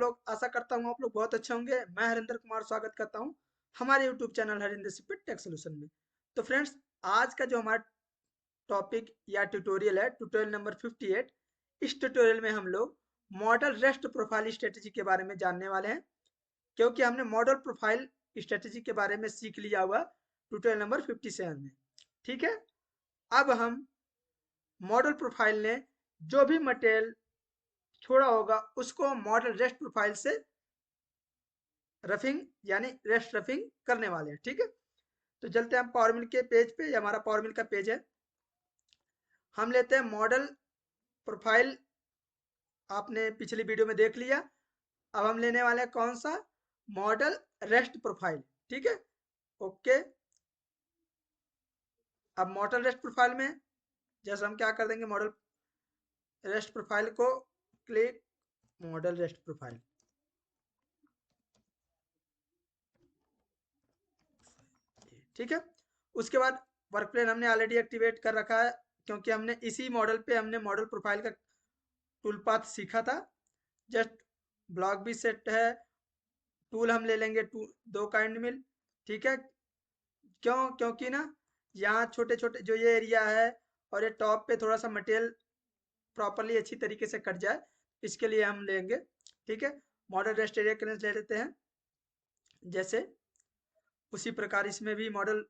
लोग? आशा करता हूँ आप लोग बहुत अच्छे होंगे। मैं हरिंदर कुमार स्वागत करता हूँ हमारे यूट्यूब चैनल हरिंदर सिपिट टेक सोल्यूशन में। तो फ्रेंड्स, आज का जो हमारा टॉपिक या ट्यूटोरियल है, ट्यूटोरियल नंबर 58। इस ट्यूटोरियल में हम लोग मॉडल रेस्ट प्रोफाइल स्ट्रेटेजी के बारे में जानने वाले हैं, क्योंकि हमने मॉडल प्रोफाइल स्ट्रेटेजी के बारे में सीख लिया हुआ ट्यूटोरियल नंबर 57 में। ठीक है, अब हम मॉडल प्रोफाइल ने जो भी मटेरियल छोड़ा होगा उसको मॉडल रेस्ट प्रोफाइल से रफिंग यानी रेस्ट रफिंग करने वाले हैं। ठीक है, तो चलते हैं हम पावर मिल के पेज पे। ये हमारा पावर मिल का पेज है। हम लेते हैं मॉडल प्रोफाइल, आपने पिछली वीडियो में देख लिया। अब हम लेने वाले हैं कौन सा? Model rest profile. ठीक है, ओके। अब मॉडल रेस्ट प्रोफाइल में जैसे हम क्या कर देंगे, मॉडल रेस्ट प्रोफाइल को क्लिक, मॉडल रेस्ट प्रोफाइल। ठीक है, उसके बाद वर्क प्लेन हमने ऑलरेडी एक्टिवेट कर रखा है, क्योंकि हमने इसी मॉडल पे हमने मॉडल प्रोफाइल का टूल पाथ सीखा था। जस्ट ब्लॉक भी सेट है। टूल हम ले लेंगे दो काइंड मिल। ठीक है, क्यों? क्योंकि ना यहाँ छोटे छोटे जो ये एरिया है और ये टॉप पे थोड़ा सा मटेरियल प्रॉपरली अच्छी तरीके से कट जाए, इसके लिए हम लेंगे। ठीक है, मॉडल रेस्ट एरिया कलेंस ले लेते हैं। जैसे उसी प्रकार इसमें भी मॉडल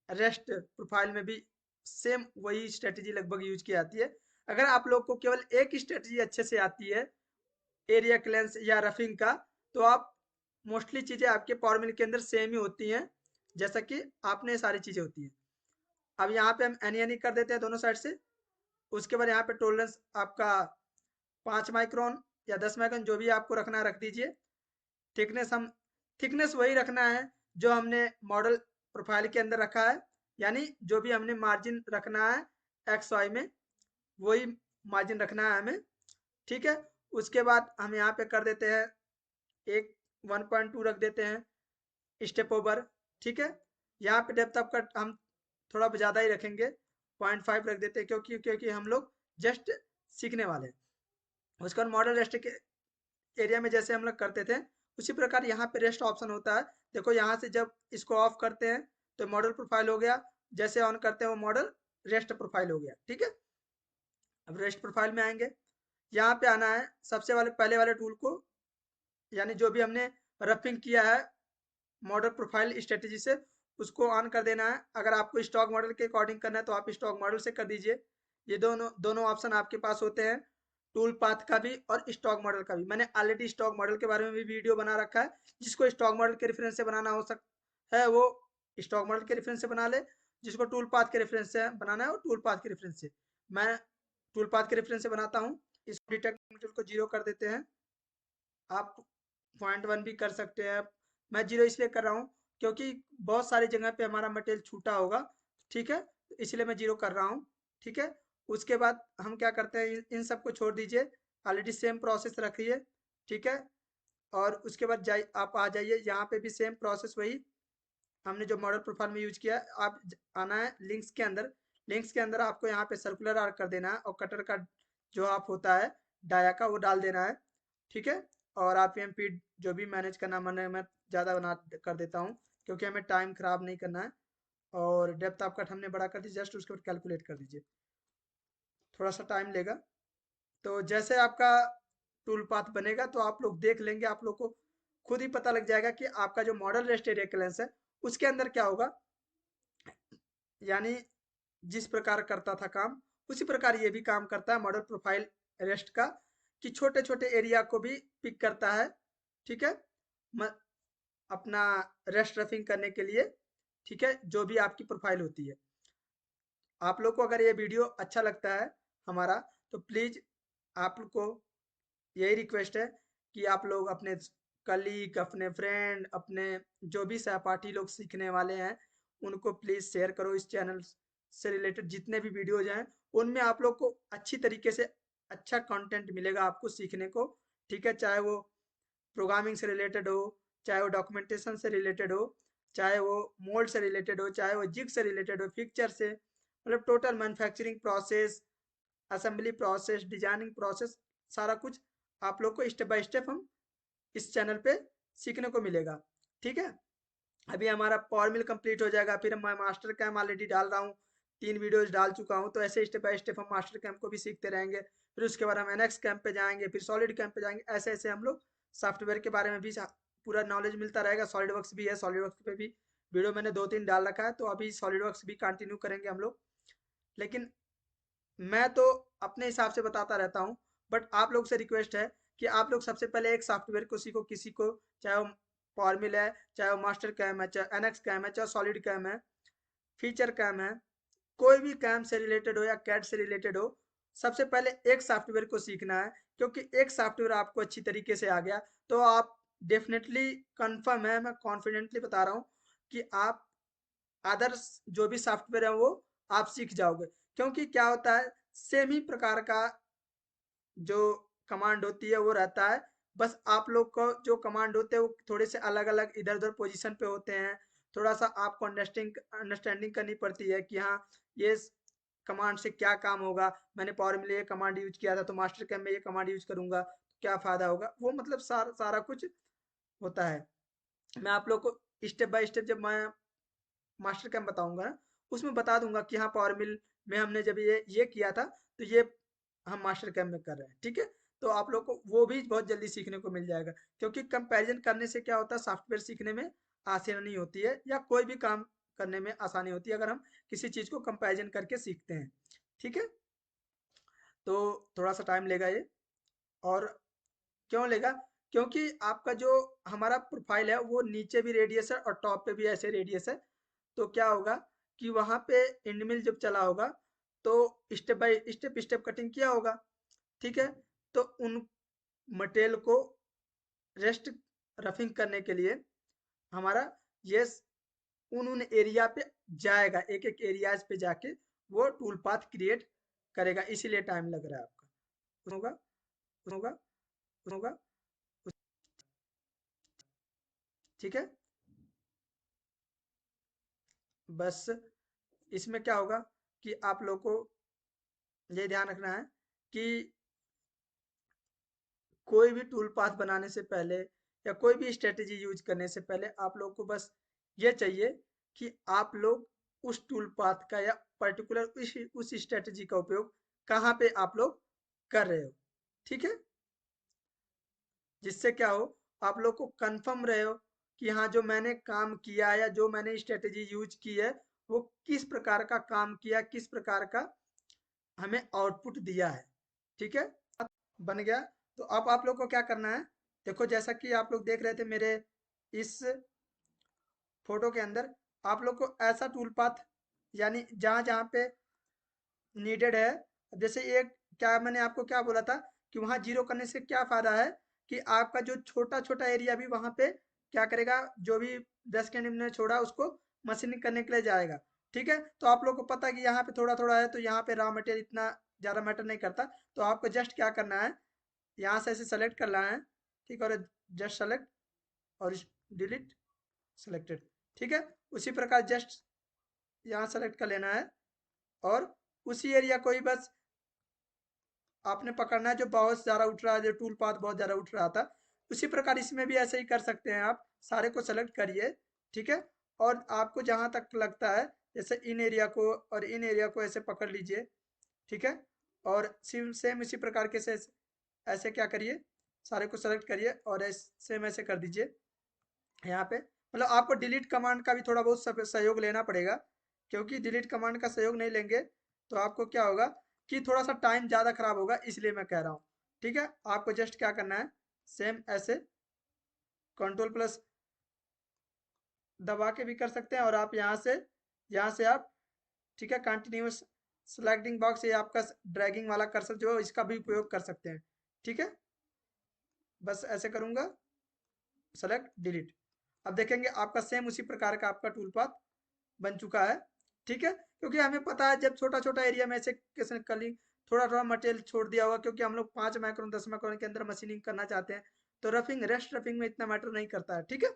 रेस्ट प्रोफाइल में भी सेम वही स्ट्रेटजी लगभग यूज की जाती है। अगर आप लोग को केवल एक स्ट्रेटजी अच्छे से आती है, एरिया क्लेंस या रफिंग का, तो आप मोस्टली चीजें आपके पावर मिल के अंदर सेम ही होती हैं, जैसा कि आपने सारी चीजें होती हैं। अब यहाँ पे हम एनी कर देते हैं दोनों साइड से। उसके बाद यहाँ पे टोलरेंस आपका 5 माइक्रोन या 10 माइक्रोन जो भी आपको रखना है रख दीजिए। थिकनेस हम थिकनेस वही रखना है जो हमने मॉडल प्रोफाइल के अंदर रखा है, यानी जो भी हमने मार्जिन रखना है एक्स वाई में, वही मार्जिन रखना है हमें। ठीक है, उसके बाद हम यहाँ पे कर देते हैं एक 1.2 रख देते हैं स्टेप ओवर। ठीक है, यहाँ पे डेप्थ ऑफ कट हम थोड़ा ज़्यादा ही रखेंगे, 0.5 रख देते हैं, क्योंकि क्योंकि हम लोग जस्ट सीखने वाले हैं। उसके बाद मॉडल रेस्ट के एरिया में जैसे हम लोग करते थे, उसी प्रकार यहाँ पे रेस्ट ऑप्शन होता है। देखो यहाँ से जब इसको ऑफ करते हैं तो मॉडल प्रोफाइल हो गया, जैसे ऑन करते हैं वो मॉडल रेस्ट प्रोफाइल हो गया। ठीक है, अब रेस्ट प्रोफाइल में आएंगे, यहाँ पे आना है सबसे वाले पहले वाले टूल को, यानी जो भी हमने रफिंग किया है मॉडल प्रोफाइल स्ट्रेटेजी से, उसको ऑन कर देना है। अगर आपको स्टॉक मॉडल के अकॉर्डिंग करना है तो आप स्टॉक मॉडल से कर दीजिए। ये दोनों दोनों ऑप्शन आपके पास होते हैं, टूल पाथ का भी और स्टॉक मॉडल का भी। मैंने ऑलरेडी स्टॉक मॉडल के बारे में भी वीडियो बना रखा है। जिसको स्टॉक मॉडल के रेफरेंस से बनाना हो सकता है वो स्टॉक मॉडल के रेफरेंस से बना ले, जिसको टूल पाथ के रेफरेंस से बनाना है वो टूल पाथ के रेफरेंस से। मैं टूल पाथ के रेफरेंस से बनाता हूँ। इस डिटेक्ट टूल को 0 कर देते हैं। आप 0.1 भी कर सकते हैं। मैं 0 इसलिए कर रहा हूँ क्योंकि बहुत सारी जगह पे हमारा मटेरियल छूटा होगा। ठीक है, इसलिए मैं 0 कर रहा हूँ। ठीक है, उसके बाद हम क्या करते हैं, इन सबको छोड़ दीजिए, ऑलरेडी सेम प्रोसेस रखिए। ठीक है, और उसके बाद जाइए, आप आ जाइए यहाँ पे भी सेम प्रोसेस वही हमने जो मॉडल प्रोफाइल में यूज किया। आप आना है लिंक्स के अंदर। लिंक्स के अंदर आपको यहाँ पे सर्कुलर आर्क कर देना है और कटर का जो आप होता है डाया का वो डाल देना है। ठीक है, और आरपीएम स्पीड जो भी मैनेज करना मैंने मैं ज़्यादा बना कर देता हूँ, क्योंकि हमें टाइम खराब नहीं करना है। और डेप्थ ऑफ कट हमने बड़ा कर दी, जस्ट उसके बाद कैलकुलेट कर दीजिए, थोड़ा सा टाइम लेगा। तो जैसे आपका टूल पाथ बनेगा तो आप लोग देख लेंगे, आप लोग को खुद ही पता लग जाएगा कि आपका जो मॉडल रेस्ट एरिया क्लेंस है उसके अंदर क्या होगा। यानी जिस प्रकार करता था काम, उसी प्रकार ये भी काम करता है मॉडल प्रोफाइल रेस्ट का, कि छोटे छोटे एरिया को भी पिक करता है। ठीक है, अपना रेस्ट रफिंग करने के लिए। ठीक है, जो भी आपकी प्रोफाइल होती है। आप लोग को अगर ये वीडियो अच्छा लगता है हमारा, तो प्लीज़ आप लोग को यही रिक्वेस्ट है कि आप लोग अपने कलीग, अपने फ्रेंड, अपने जो भी सहपाठी लोग सीखने वाले हैं, उनको प्लीज़ शेयर करो। इस चैनल से रिलेटेड जितने भी वीडियोज हैं उनमें आप लोग को अच्छी तरीके से अच्छा कंटेंट मिलेगा आपको सीखने को। ठीक है, चाहे वो प्रोग्रामिंग से रिलेटेड हो, चाहे वो डॉक्यूमेंटेशन से रिलेटेड हो, चाहे वो मोल्ड से रिलेटेड हो, चाहे वो जिग से रिलेटेड हो, पिक्चर से, मतलब total manufacturing process, assembly process, designing process, सारा कुछ आप लोग को स्टेप बाय स्टेप हम इस चैनल पे सीखने को मिलेगा। ठीक है, अभी हमारा पावर मिल कंप्लीट हो जाएगा, फिर मैं मास्टर कैम ऑलरेडी डाल रहा हूँ, 3 वीडियोस डाल चुका हूँ। तो ऐसे स्टेप बाय स्टेप हम मास्टर कैम को भी सीखते रहेंगे, फिर उसके बाद हम एनएक्स कैम पे जाएंगे, फिर सॉलिड कैम पे जाएंगे। ऐसे ऐसे हम लोग सॉफ्टवेयर के बारे में भी पूरा नॉलेज मिलता रहेगा। सॉलिड वर्क्स भी है, सॉलिड वर्क्स पे भी वीडियो मैंने 2-3 डाल रखा है, तो अभी सॉलिड वर्क्स भी कंटिन्यू करेंगे हम लोग। लेकिन मैं तो अपने हिसाब से बताता रहता हूँ, बट आप लोग से रिक्वेस्ट है कि आप लोग सबसे पहले एक सॉफ्टवेयर को सीखो, किसी को, चाहे वो पावर मिल है, चाहे वो मास्टर कैम है, चाहे एनएक्स कैम है, चाहे सॉलिड कैम है, फीचर कैम है, कोई भी कैम से रिलेटेड हो या कैड से रिलेटेड हो, सबसे पहले एक सॉफ्टवेयर को सीखना है। क्योंकि एक सॉफ्टवेयर आपको अच्छी तरीके से आ गया तो आप डेफिनेटली, कंफर्म है, मैं कॉन्फिडेंटली बता रहा हूँ कि आप अदर्स जो भी सॉफ्टवेयर है वो आप सीख जाओगे। क्योंकि क्या होता है, सेम ही प्रकार का जो कमांड होती है वो रहता है, बस आप लोग को जो कमांड होते हैं वो थोड़े से अलग अलग इधर उधर पोजीशन पे होते हैं। थोड़ा सा आपको अंडरस्टैंडिंग करनी पड़ती है कि हाँ, ये कमांड से क्या काम होगा। मैंने पावर में ये कमांड यूज किया था, तो मास्टर कैम में ये कमांड यूज करूंगा तो क्या फायदा होगा, वो मतलब सारा कुछ होता है। मैं आप लोग को स्टेप बाय स्टेप जब मैं मास्टर कैम बताऊंगा ना, उसमें बता दूंगा कि हाँ, पावर मिल में हमने जब ये किया था, तो ये हम मास्टर कैम में कर रहे हैं। ठीक है, तो आप लोग को वो भी बहुत जल्दी सीखने को मिल जाएगा। क्योंकि कंपैरिजन करने से क्या होता है, सॉफ्टवेयर सीखने में आसानी होती है, या कोई भी काम करने में आसानी होती है अगर हम किसी चीज को कंपैरिजन करके सीखते हैं। ठीक है, तो थोड़ा सा टाइम लेगा ये। और क्यों लेगा, क्योंकि आपका जो हमारा प्रोफाइल है वो नीचे भी रेडियस है और टॉप पे भी ऐसे रेडियस है। तो क्या होगा कि वहां पे एंड मिल जब चला होगा तो step by step step cutting किया होगा। ठीक है, तो उन मटेरियल को रेस्ट रफिंग करने के लिए हमारा ये उन एरिया पे जाएगा, एक एक एरियाज पे जाके वो टूल पाथ क्रिएट करेगा, इसीलिए टाइम लग रहा है आपका। होगा होगा होगा। ठीक है, बस इसमें क्या होगा कि आप लोग को ये ध्यान रखना है कि कोई भी टूल पाथ बनाने से पहले या कोई भी स्ट्रेटेजी यूज करने से पहले आप लोग को बस ये चाहिए कि आप लोग उस टूल पाथ का या पर्टिकुलर उस स्ट्रेटेजी का उपयोग कहाँ पे आप लोग कर रहे हो। ठीक है, जिससे क्या हो, आप लोग को कंफर्म रहे हो कि हाँ, जो मैंने काम किया या जो मैंने स्ट्रेटेजी यूज की है वो किस प्रकार का काम किया, किस प्रकार का हमें आउटपुट दिया है। ठीक है, बन गया। तो अब आप लोग को क्या करना है, देखो जैसा कि आप लोग देख रहे थे मेरे इस फोटो के अंदर, आप लोग को ऐसा टूल पाथ, यानी जहां जहां पे नीडेड है, जैसे ये क्या मैंने आपको क्या बोला था कि वहां जीरो करने से क्या फायदा है कि आपका जो छोटा छोटा एरिया भी वहां पे क्या करेगा, जो भी 10 के ने छोड़ा उसको मशीनिंग करने के लिए जाएगा। ठीक है, तो आप लोग को पता है कि यहाँ पे थोड़ा थोड़ा है, तो यहाँ पे रॉ मटेरियल इतना ज्यादा मैटर नहीं करता। तो आपको जस्ट क्या करना है, यहाँ से ऐसे सेलेक्ट करना है। ठीक है, और जस्ट सेलेक्ट और डिलीट सेलेक्टेड। ठीक है, उसी प्रकार जस्ट यहाँ सेलेक्ट कर लेना है और उसी एरिया को ही बस आपने पकड़ना है जो बहुत ज़्यादा उठ रहा है, जो टूल पाथ बहुत ज़्यादा उठ रहा था। उसी प्रकार इसमें भी ऐसे ही कर सकते हैं, आप सारे को सेलेक्ट करिए। ठीक है, और आपको जहाँ तक लगता है, जैसे इन एरिया को और इन एरिया को ऐसे पकड़ लीजिए। ठीक है, और सेम इसी प्रकार के से ऐसे क्या करिए, सारे को सेलेक्ट करिए और सेम ऐसे कर दीजिए यहाँ पे। मतलब आपको डिलीट कमांड का भी थोड़ा बहुत सहयोग लेना पड़ेगा, क्योंकि डिलीट कमांड का सहयोग नहीं लेंगे तो आपको क्या होगा कि थोड़ा सा टाइम ज़्यादा खराब होगा, इसलिए मैं कह रहा हूँ। ठीक है, आपको जस्ट क्या करना है, सेम ऐसे कंट्रोल प्लस दबा के भी कर सकते हैं, और आप यहाँ से आप, ठीक है, कंटिन्यूस सिलेक्टिंग बॉक्स, ये आपका ड्रैगिंग वाला कर्सर जो है इसका भी उपयोग कर सकते हैं। ठीक है, बस ऐसे करूंगा, सेलेक्ट डिलीट। अब देखेंगे आपका सेम उसी प्रकार का आपका टूल पाथ बन चुका है। ठीक है, क्योंकि हमें पता है जब छोटा छोटा एरिया में ऐसे कैसे कलिंग थोड़ा थोड़ा मटेरियल छोड़ दिया हुआ, क्योंकि हम लोग 5 माइक्रोन 10 माइक्रोन के अंदर मशीनिंग करना चाहते हैं, तो रफिंग रेस्ट रफिंग में इतना मैटर नहीं करता है। ठीक है,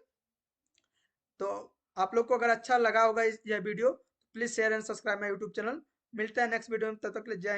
तो आप लोग को अगर अच्छा लगा होगा यह video, please share and subscribe my YouTube channel. मिलते हैं नेक्स्ट वीडियो में, तब तक के लिए जय हिंद।